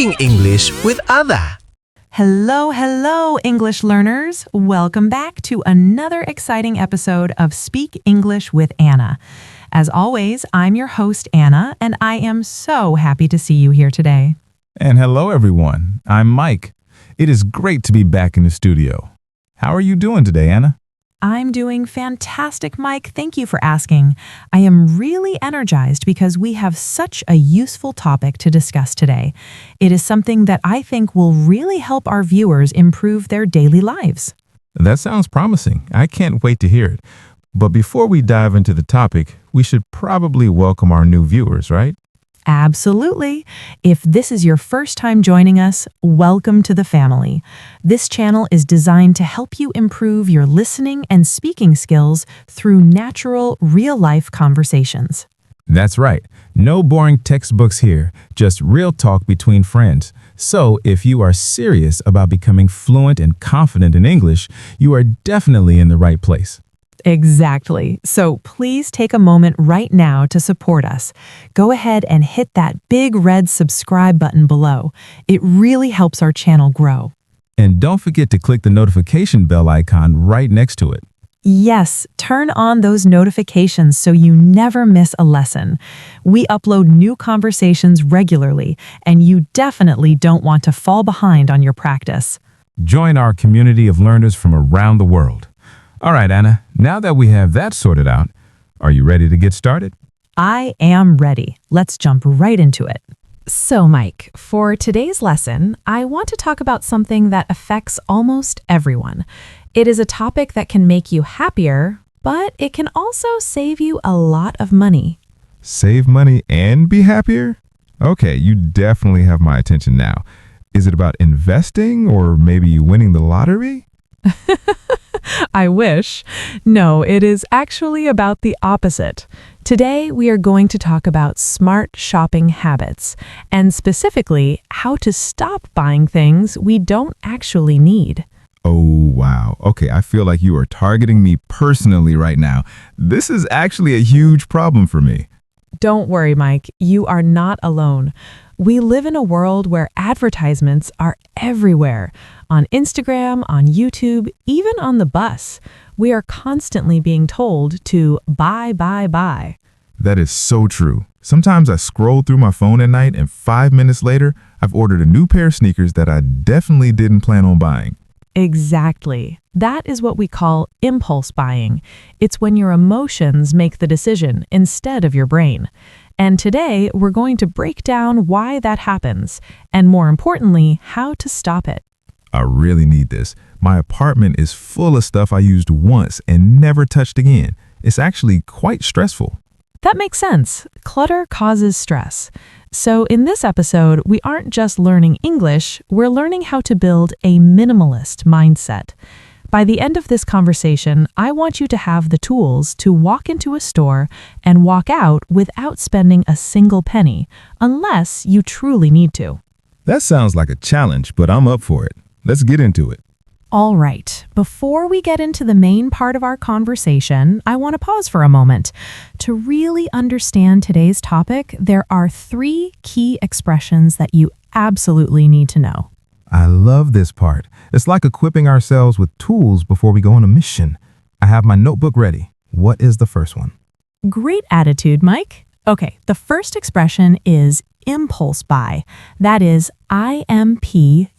Speaking English with Ada. Hello, hello, English learners. Welcome back to another exciting episode of Speak English with Anna. As always, I'm your host, Anna, and I am so happy to see you here today. And hello, everyone. I'm Mike. It is great to be back in the studio. How are you doing today, Anna? I'm doing fantastic, Mike. Thank you for asking. I am really energized because we have such a useful topic to discuss today. It is something that I think will really help our viewers improve their daily lives. That sounds promising. I can't wait to hear it. But before we dive into the topic, we should probably welcome our new viewers, right? Absolutely. If this is your first time joining us, welcome to the family. This channel is designed to help you improve your listening and speaking skills through natural, real-life conversations. That's right. No boring textbooks here, just real talk between friends. So if you are serious about becoming fluent and confident in English, you are definitely in the right place. Exactly. So please take a moment right now to support us. Go ahead and hit that big red subscribe button below. It really helps our channel grow. And don't forget to click the notification bell icon right next to it. Yes, turn on those notifications so you never miss a lesson. We upload new conversations regularly, and you definitely don't want to fall behind on your practice. Join our community of learners from around the world. All right, Anna, now that we have that sorted out, are you ready to get started? I am ready. Let's jump right into it. So, Mike, for today's lesson, I want to talk about something that affects almost everyone. It is a topic that can make you happier, but it can also save you a lot of money. Save money and be happier? Okay, you definitely have my attention now. Is it about investing or maybe winning the lottery? I wish. No, it is actually about the opposite. Today, we are going to talk about smart shopping habits, and specifically, how to stop buying things we don't actually need. Oh, wow. Okay, I feel like you are targeting me personally right now. This is actually a huge problem for me. Don't worry, Mike. You are not alone. We live in a world where advertisements are everywhere. On Instagram, on YouTube, even on the bus. We are constantly being told to buy, buy, buy. That is so true. Sometimes I scroll through my phone at night and 5 minutes later, I've ordered a new pair of sneakers that I definitely didn't plan on buying. Exactly. That is what we call impulse buying. It's when your emotions make the decision instead of your brain. And today, we're going to break down why that happens, and more importantly, how to stop it. I really need this. My apartment is full of stuff I used once and never touched again. It's actually quite stressful. That makes sense. Clutter causes stress. So in this episode, we aren't just learning English, we're learning how to build a minimalist mindset. By the end of this conversation, I want you to have the tools to walk into a store and walk out without spending a single penny, unless you truly need to. That sounds like a challenge, but I'm up for it. Let's get into it. All right, before we get into the main part of our conversation, I want to pause for a moment. To really understand today's topic, there are 3 key expressions that you absolutely need to know. I love this part. It's like equipping ourselves with tools before we go on a mission. I have my notebook ready. What is the first one? Great attitude, Mike. Okay, the first expression is impulse buy. That is IMPULSE,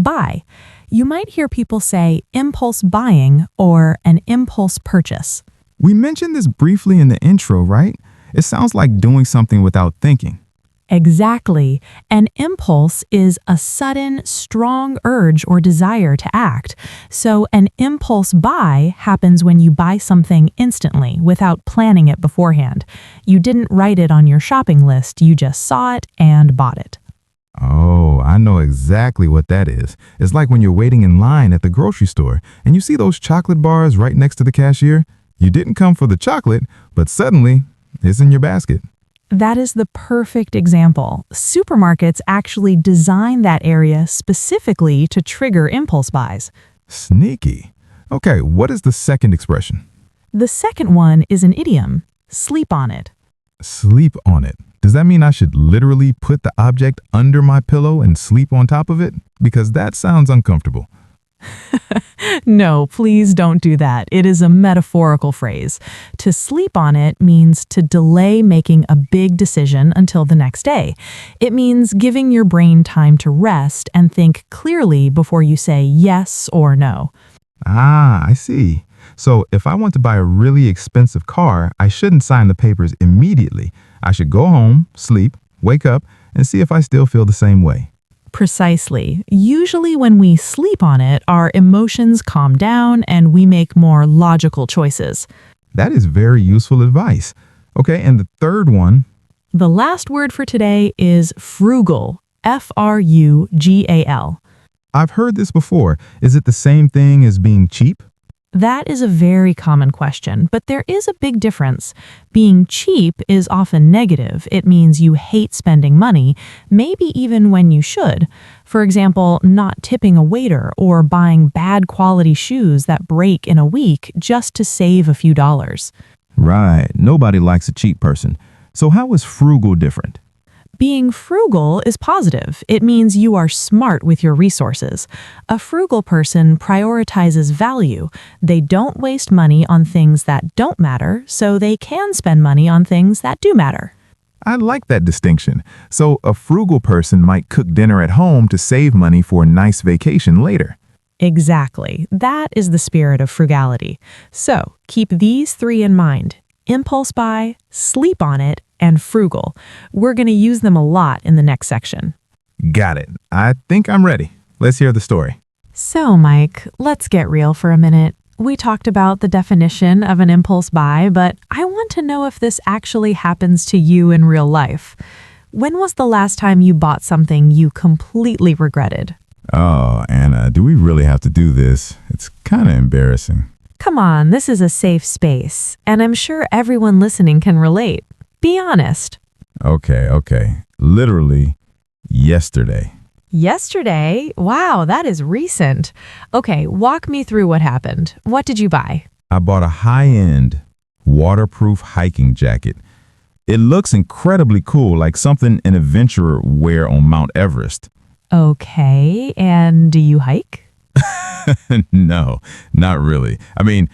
buy. You might hear people say impulse buying or an impulse purchase. We mentioned this briefly in the intro, right? It sounds like doing something without thinking. Exactly. An impulse is a sudden, strong urge or desire to act. So an impulse buy happens when you buy something instantly without planning it beforehand. You didn't write it on your shopping list, you just saw it and bought it. Oh, I know exactly what that is. It's like when you're waiting in line at the grocery store and you see those chocolate bars right next to the cashier. You didn't come for the chocolate, but suddenly it's in your basket. That is the perfect example. Supermarkets actually design that area specifically to trigger impulse buys. Sneaky. Okay, what is the second expression? The second one is an idiom, sleep on it. Sleep on it. Does that mean I should literally put the object under my pillow and sleep on top of it? Because that sounds uncomfortable. No, please don't do that. It is a metaphorical phrase. To sleep on it means to delay making a big decision until the next day. It means giving your brain time to rest and think clearly before you say yes or no. Ah, I see. So if I want to buy a really expensive car, I shouldn't sign the papers immediately. I should go home, sleep, wake up, and see if I still feel the same way. Precisely. Usually when we sleep on it, our emotions calm down and we make more logical choices. That is very useful advice. Okay, and the third one. The last word for today is frugal. F-R-U-G-A-L. I've heard this before. Is it the same thing as being cheap? That is a very common question, but there is a big difference. Being cheap is often negative. It means you hate spending money, maybe even when you should. For example, not tipping a waiter or buying bad quality shoes that break in a week just to save a few dollars. Right. Nobody likes a cheap person. So how is frugal different? Being frugal is positive. It means you are smart with your resources. A frugal person prioritizes value. They don't waste money on things that don't matter, so they can spend money on things that do matter. I like that distinction. So a frugal person might cook dinner at home to save money for a nice vacation later. Exactly. That is the spirit of frugality. So keep these three in mind: impulse buy, sleep on it, and frugal. We're going to use them a lot in the next section. Got it. I think I'm ready. Let's hear the story. So, Mike, let's get real for a minute. We talked about the definition of an impulse buy, but I want to know if this actually happens to you in real life. When was the last time you bought something you completely regretted? Oh, Anna, do we really have to do this? It's kind of embarrassing. Come on, this is a safe space, and I'm sure everyone listening can relate. Be honest. Okay. Literally yesterday. Yesterday? Wow, that is recent. Okay, walk me through what happened. What did you buy? I bought a high-end, waterproof hiking jacket. It looks incredibly cool, like something an adventurer wear on Mount Everest. Okay, and do you hike? No, not really. I mean,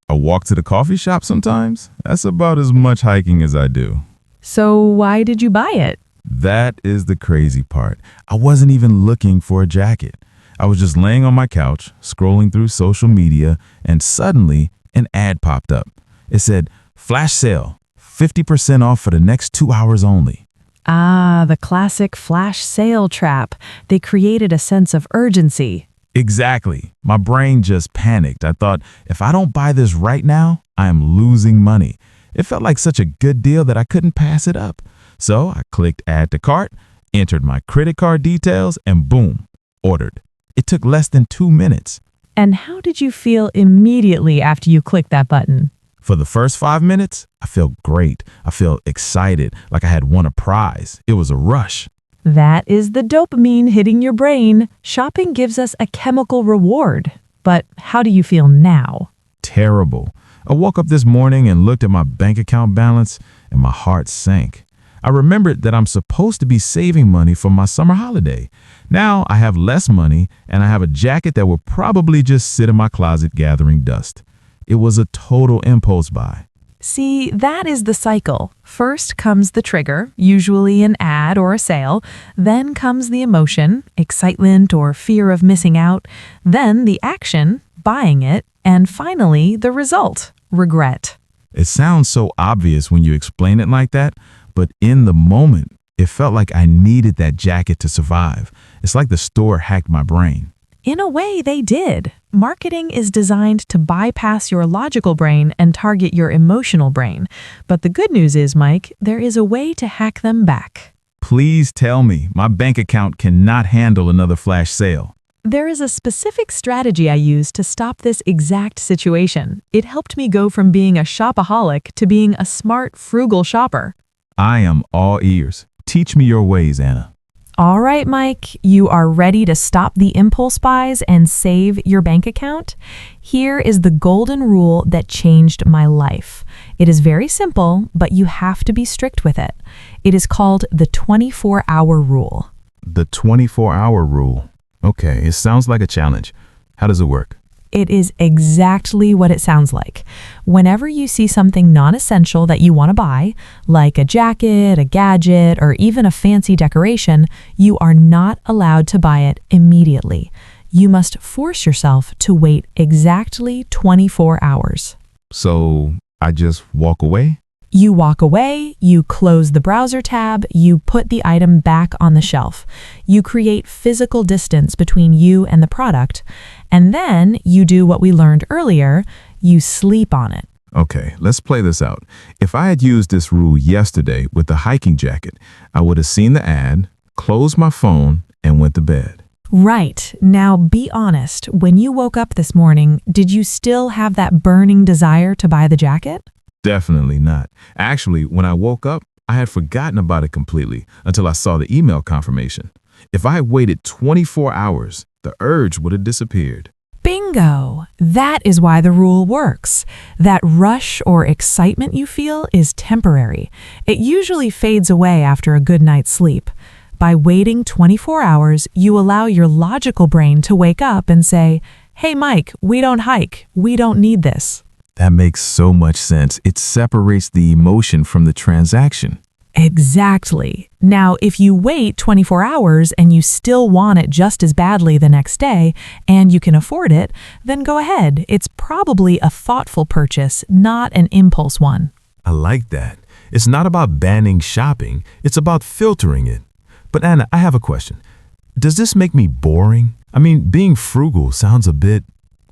I walk to the coffee shop sometimes. That's about as much hiking as I do. So why did you buy it? That is the crazy part. I wasn't even looking for a jacket. I was just laying on my couch, scrolling through social media, and suddenly an ad popped up. It said, "Flash sale, 50% off for the next 2 hours only." Ah, the classic flash sale trap. They created a sense of urgency. Exactly. My brain just panicked. I thought, if I don't buy this right now, I am losing money. It felt like such a good deal that I couldn't pass it up. So I clicked add to cart, entered my credit card details, and boom, ordered. It took less than 2 minutes. And how did you feel immediately after you clicked that button? For the first 5 minutes, I felt great. I felt excited, like I had won a prize. It was a rush. That is the dopamine hitting your brain. Shopping gives us a chemical reward. But how do you feel now? Terrible. I woke up this morning and looked at my bank account balance, and my heart sank. I remembered that I'm supposed to be saving money for my summer holiday. Now I have less money, and I have a jacket that will probably just sit in my closet gathering dust. It was a total impulse buy. See, that is the cycle. First comes the trigger, usually an ad or a sale. Then comes the emotion, excitement or fear of missing out. Then the action, buying it. And finally, the result, regret. It sounds so obvious when you explain it like that, but in the moment, it felt like I needed that jacket to survive. It's like the store hacked my brain. In a way, they did. Marketing is designed to bypass your logical brain and target your emotional brain. But the good news is, Mike, there is a way to hack them back. Please tell me. My bank account cannot handle another flash sale. There is a specific strategy I use to stop this exact situation. It helped me go from being a shopaholic to being a smart, frugal shopper. I am all ears. Teach me your ways, Anna. All right, Mike, you are ready to stop the impulse buys and save your bank account? Here is the golden rule that changed my life. It is very simple, but you have to be strict with it. It is called the 24-hour rule. The 24-hour rule. Okay, it sounds like a challenge. How does it work? It is exactly what it sounds like. Whenever you see something non-essential that you want to buy, like a jacket, a gadget, or even a fancy decoration, you are not allowed to buy it immediately. You must force yourself to wait exactly 24 hours. So I just walk away? You walk away, you close the browser tab, you put the item back on the shelf. You create physical distance between you and the product, and then you do what we learned earlier, you sleep on it. Okay, let's play this out. If I had used this rule yesterday with the hiking jacket, I would have seen the ad, closed my phone, and went to bed. Right. Now be honest, when you woke up this morning, did you still have that burning desire to buy the jacket? Definitely not. Actually, when I woke up, I had forgotten about it completely until I saw the email confirmation. If I had waited 24 hours, the urge would have disappeared. Bingo! That is why the rule works. That rush or excitement you feel is temporary. It usually fades away after a good night's sleep. By waiting 24 hours, you allow your logical brain to wake up and say, "Hey Mike, we don't hike. We don't need this." That makes so much sense. It separates the emotion from the transaction. Exactly. Now, if you wait 24 hours and you still want it just as badly the next day and you can afford it, then go ahead. It's probably a thoughtful purchase, not an impulse one. I like that. It's not about banning shopping. It's about filtering it. But Anna, I have a question. Does this make me boring? I mean, being frugal sounds a bit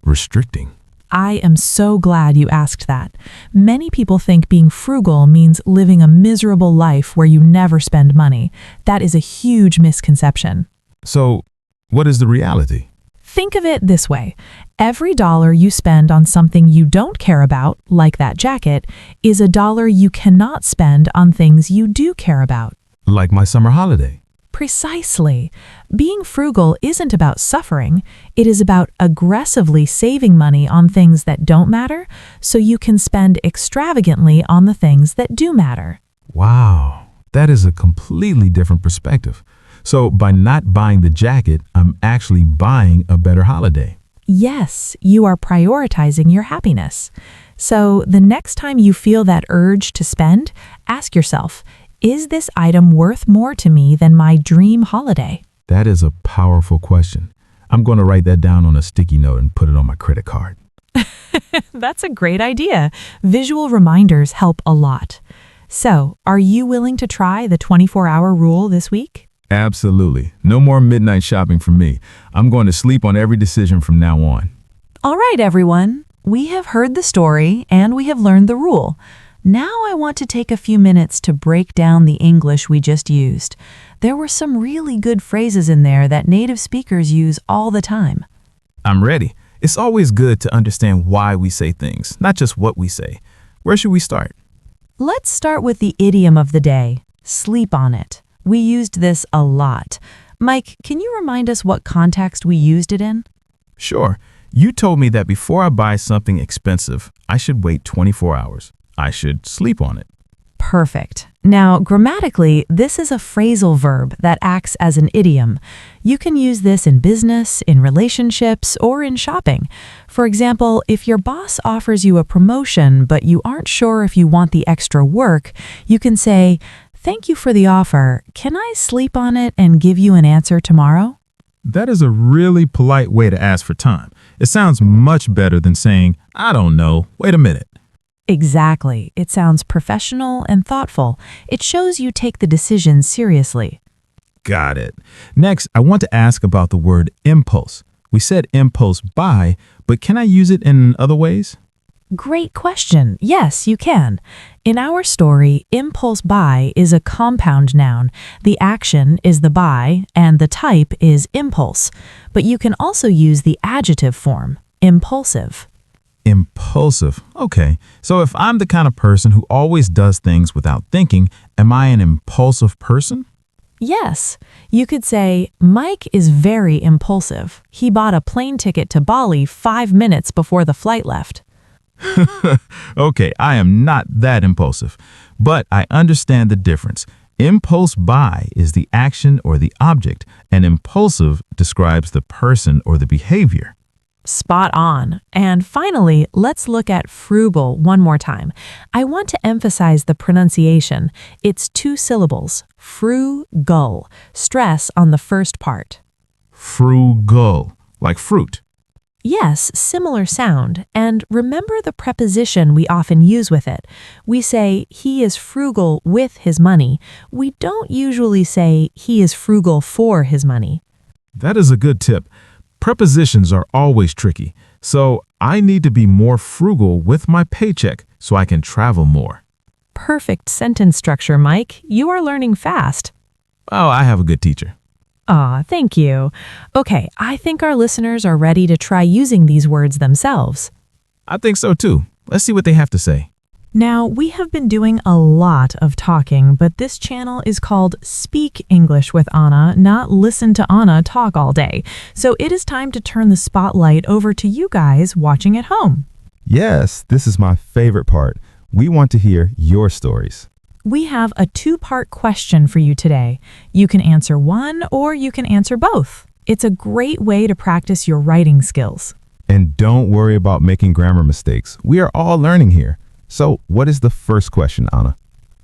restricting. I am so glad you asked that. Many people think being frugal means living a miserable life where you never spend money. That is a huge misconception. So, what is the reality? Think of it this way. Every dollar you spend on something you don't care about, like that jacket, is a dollar you cannot spend on things you do care about. Like my summer holiday. Precisely. Being frugal isn't about suffering. It is about aggressively saving money on things that don't matter so you can spend extravagantly on the things that do matter. Wow, that is a completely different perspective. So by not buying the jacket, I'm actually buying a better holiday. Yes, you are prioritizing your happiness. So the next time you feel that urge to spend, ask yourself, is this item worth more to me than my dream holiday? That is a powerful question. I'm going to write that down on a sticky note and put it on my credit card. That's a great idea. Visual reminders help a lot. So, are you willing to try the 24-hour rule this week? Absolutely. No more midnight shopping for me. I'm going to sleep on every decision from now on. All right, everyone. We have heard the story and we have learned the rule. Now I want to take a few minutes to break down the English we just used. There were some really good phrases in there that native speakers use all the time. I'm ready. It's always good to understand why we say things, not just what we say. Where should we start? Let's start with the idiom of the day, sleep on it. We used this a lot. Mike, can you remind us what context we used it in? Sure. You told me that before I buy something expensive, I should wait 24 hours. I should sleep on it. Perfect. Now, grammatically, this is a phrasal verb that acts as an idiom. You can use this in business, in relationships, or in shopping. For example, if your boss offers you a promotion, but you aren't sure if you want the extra work, you can say, "Thank you for the offer. Can I sleep on it and give you an answer tomorrow?" That is a really polite way to ask for time. It sounds much better than saying, "I don't know, wait a minute." Exactly. It sounds professional and thoughtful. It shows you take the decision seriously. Got it. Next, I want to ask about the word impulse. We said impulse buy, but can I use it in other ways? Great question. Yes, you can. In our story, impulse buy is a compound noun. The action is the buy, and the type is impulse. But you can also use the adjective form, impulsive. Impulsive. Okay. So if I'm the kind of person who always does things without thinking, am I an impulsive person? Yes. You could say, Mike is very impulsive. He bought a plane ticket to Bali 5 minutes before the flight left. Okay, I am not that impulsive, but I understand the difference. Impulse buy is the action or the object, and impulsive describes the person or the behavior. Spot on. And finally, let's look at frugal one more time. I want to emphasize the pronunciation. It's 2 syllables, frugal. Stress on the first part. Frugal, like fruit. Yes, similar sound. And remember the preposition we often use with it. We say he is frugal with his money. We don't usually say he is frugal for his money. That is a good tip. Prepositions are always tricky, so I need to be more frugal with my paycheck so I can travel more. Perfect sentence structure, Mike. You are learning fast. Oh, I have a good teacher. Aw, thank you. Okay, I think our listeners are ready to try using these words themselves. I think so too. Let's see what they have to say. Now, we have been doing a lot of talking, but this channel is called Speak English with Anna, not Listen to Anna talk all day. So it is time to turn the spotlight over to you guys watching at home. Yes, this is my favorite part. We want to hear your stories. We have a 2-part question for you today. You can answer one or you can answer both. It's a great way to practice your writing skills. And don't worry about making grammar mistakes. We are all learning here. So, what is the first question, Anna?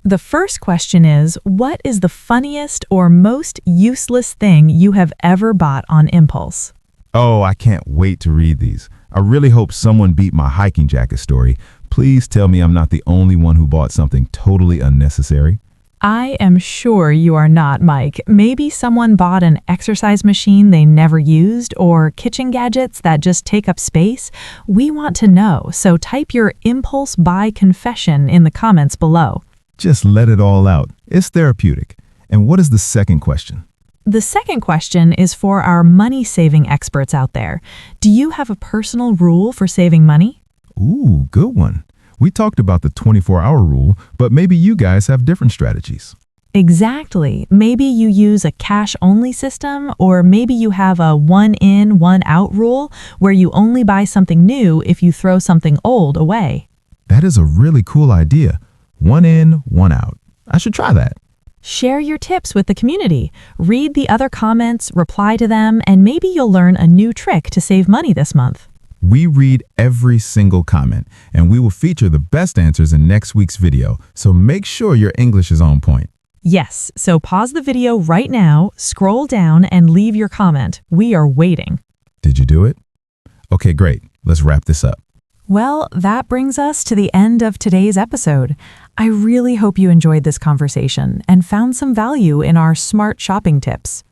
The first question is, what is the funniest or most useless thing you have ever bought on impulse? Oh, I can't wait to read these. I really hope someone beat my hiking jacket story. Please tell me I'm not the only one who bought something totally unnecessary. I am sure you are not, Mike. Maybe someone bought an exercise machine they never used or kitchen gadgets that just take up space. We want to know, so type your impulse buy confession in the comments below. Just let it all out. It's therapeutic. And what is the second question? The second question is for our money-saving experts out there. Do you have a personal rule for saving money? Ooh, good one. We talked about the 24-hour rule, but maybe you guys have different strategies. Exactly. Maybe you use a cash-only system, or maybe you have a one-in, one-out rule where you only buy something new if you throw something old away. That is a really cool idea. One in, one out. I should try that. Share your tips with the community. Read the other comments, reply to them, and maybe you'll learn a new trick to save money this month. We read every single comment, and we will feature the best answers in next week's video, so make sure your English is on point. Yes, so pause the video right now, scroll down, and leave your comment. We are waiting. Did you do it? Okay, great. Let's wrap this up. Well, that brings us to the end of today's episode. I really hope you enjoyed this conversation and found some value in our smart shopping tips.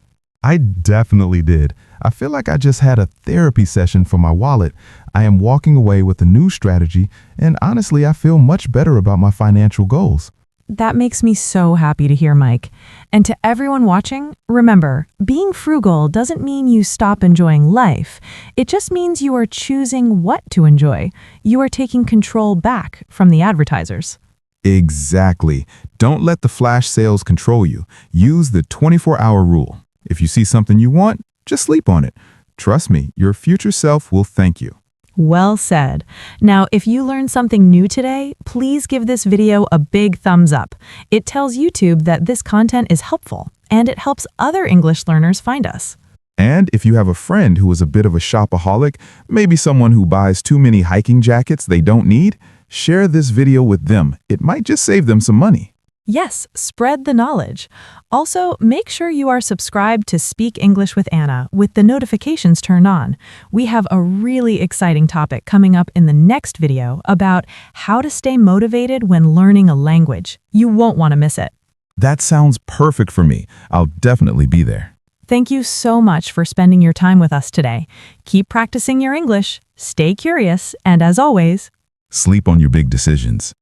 I definitely did. I feel like I just had a therapy session for my wallet. I am walking away with a new strategy, and honestly, I feel much better about my financial goals. That makes me so happy to hear, Mike. And to everyone watching, remember, being frugal doesn't mean you stop enjoying life. It just means you are choosing what to enjoy. You are taking control back from the advertisers. Exactly. Don't let the flash sales control you. Use the 24-hour rule. If you see something you want, just sleep on it. Trust me, your future self will thank you. Well said. Now, if you learned something new today, please give this video a big thumbs up. It tells YouTube that this content is helpful, and it helps other English learners find us. And if you have a friend who is a bit of a shopaholic, maybe someone who buys too many hiking jackets they don't need, share this video with them. It might just save them some money. Yes, spread the knowledge. Also, make sure you are subscribed to Speak English with Anna with the notifications turned on. We have a really exciting topic coming up in the next video about how to stay motivated when learning a language. You won't want to miss it. That sounds perfect for me. I'll definitely be there. Thank you so much for spending your time with us today. Keep practicing your English, stay curious, and as always, Sleep on your big decisions.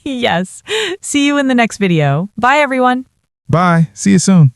yes. See you in the next video. Bye, everyone. Bye. See you soon.